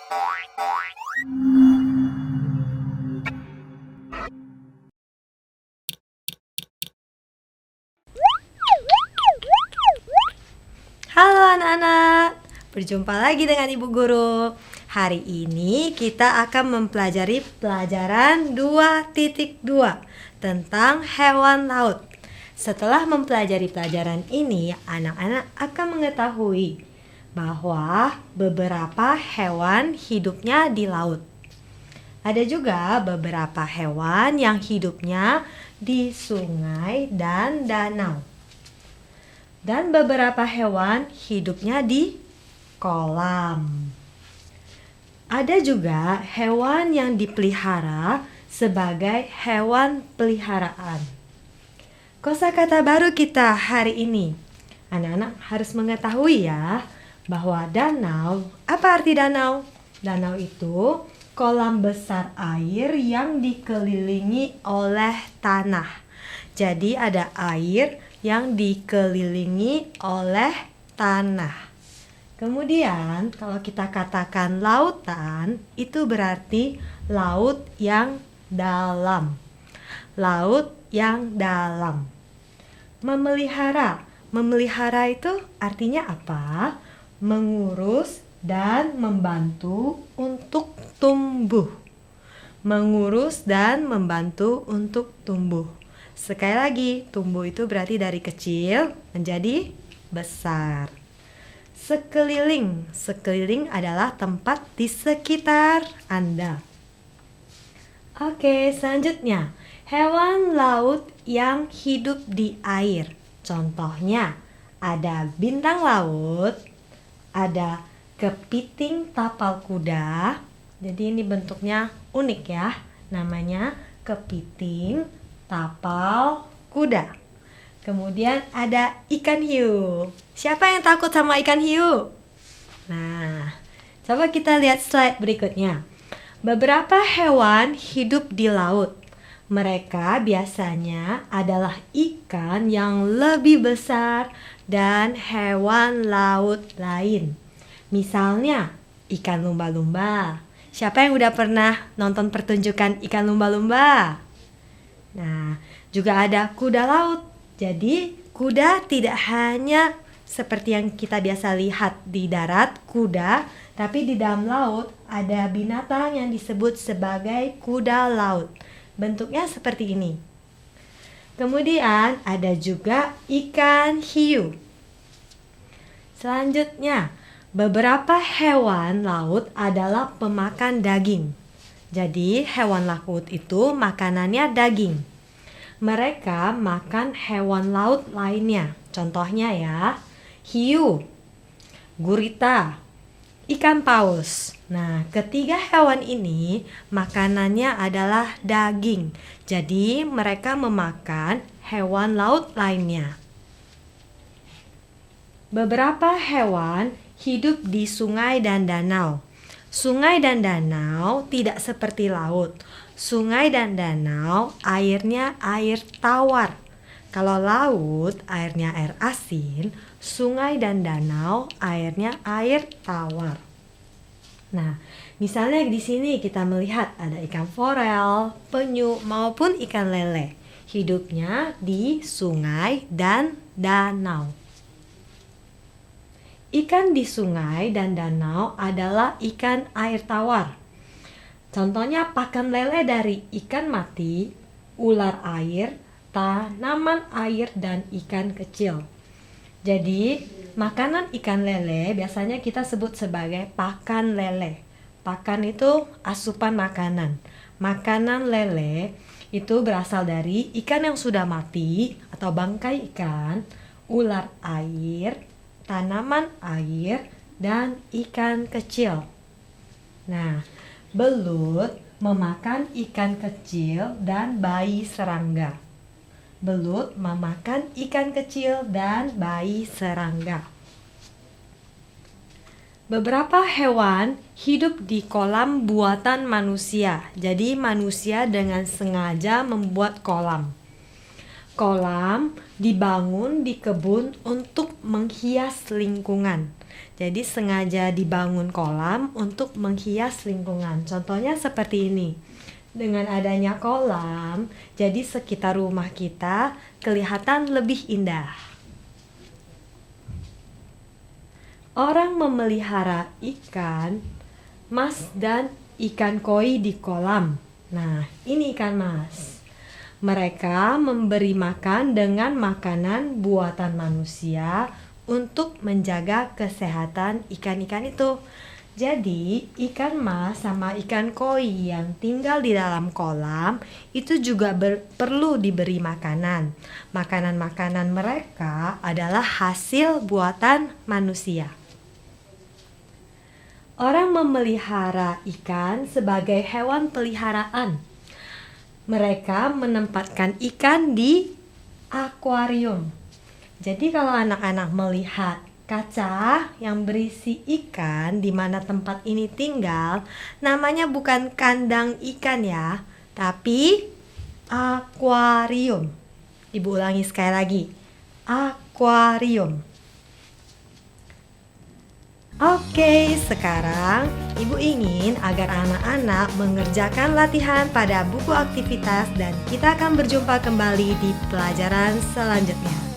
Halo anak-anak, berjumpa lagi dengan Ibu Guru. Hari ini kita akan mempelajari pelajaran 2.2 tentang hewan laut. Setelah mempelajari pelajaran ini, anak-anak akan mengetahui bahwa beberapa hewan hidupnya di laut. Ada juga beberapa hewan yang hidupnya di sungai dan danau. Dan beberapa hewan hidupnya di kolam. Ada juga hewan yang dipelihara sebagai hewan peliharaan. Kosakata baru kita hari ini. Anak-anak harus mengetahui ya, bahwa danau, apa arti danau? Danau itu kolam besar air yang dikelilingi oleh tanah. Jadi ada air yang dikelilingi oleh tanah. Kemudian kalau kita katakan lautan, itu berarti laut yang dalam. Laut yang dalam. Memelihara. Memelihara itu artinya apa? Mengurus dan membantu untuk tumbuh. Mengurus dan membantu untuk tumbuh. Sekali lagi, tumbuh itu berarti dari kecil menjadi besar. Sekeliling. Sekeliling adalah tempat di sekitar Anda. Oke, selanjutnya. Hewan laut yang hidup di air. Contohnya, ada bintang laut, ada kepiting tapal kuda. Jadi ini bentuknya unik ya. Namanya kepiting tapal kuda. Kemudian ada ikan hiu. Siapa yang takut sama ikan hiu? Nah, coba kita lihat slide berikutnya. Beberapa hewan hidup di laut. Mereka biasanya adalah ikan yang lebih besar dan hewan laut lain. Misalnya, ikan lumba-lumba. Siapa yang udah pernah nonton pertunjukan ikan lumba-lumba? Nah, juga ada kuda laut. Jadi, kuda tidak hanya seperti yang kita biasa lihat di darat, kuda, tapi di dalam laut ada binatang yang disebut sebagai kuda laut. Bentuknya seperti ini. Kemudian ada juga ikan hiu. Selanjutnya, beberapa hewan laut adalah pemakan daging. Jadi, hewan laut itu makanannya daging. Mereka makan hewan laut lainnya. Contohnya ya, hiu, gurita, ikan paus. Nah, ketiga hewan ini makanannya adalah daging. Jadi, mereka memakan hewan laut lainnya. Beberapa hewan hidup di sungai dan danau. Sungai dan danau tidak seperti laut. Sungai dan danau airnya air tawar. Kalau laut airnya air asin, sungai dan danau airnya air tawar. Nah, misalnya di sini kita melihat ada ikan forel, penyu maupun ikan lele. Hidupnya di sungai dan danau. Ikan di sungai dan danau adalah ikan air tawar. Contohnya pakan lele dari ikan mati, ular air, tanaman air, dan ikan kecil. Jadi, makanan ikan lele biasanya kita sebut sebagai pakan lele. Pakan itu asupan makanan. Makanan lele itu berasal dari ikan yang sudah mati atau bangkai ikan, ular air, tanaman air, dan ikan kecil. Nah, belut memakan ikan kecil dan bayi serangga. Belut memakan ikan kecil dan bayi serangga. Beberapa hewan hidup di kolam buatan manusia. Jadi manusia dengan sengaja membuat kolam. Kolam dibangun di kebun untuk menghias lingkungan. Jadi sengaja dibangun kolam untuk menghias lingkungan. Contohnya seperti ini. Dengan adanya kolam, jadi sekitar rumah kita kelihatan lebih indah. Orang memelihara ikan mas dan ikan koi di kolam. Nah, ini ikan mas. Mereka memberi makan dengan makanan buatan manusia untuk menjaga kesehatan ikan-ikan itu. Jadi, ikan mas sama ikan koi yang tinggal di dalam kolam itu juga perlu diberi makanan. Makanan-makanan mereka adalah hasil buatan manusia. Orang memelihara ikan sebagai hewan peliharaan. Mereka menempatkan ikan di akuarium. Jadi kalau anak-anak melihat kaca yang berisi ikan di mana tempat ini tinggal, namanya bukan kandang ikan ya, tapi akuarium. Ibu ulangi sekali lagi. Akuarium. Oke, sekarang Ibu ingin agar anak-anak mengerjakan latihan pada buku aktivitas dan kita akan berjumpa kembali di pelajaran selanjutnya.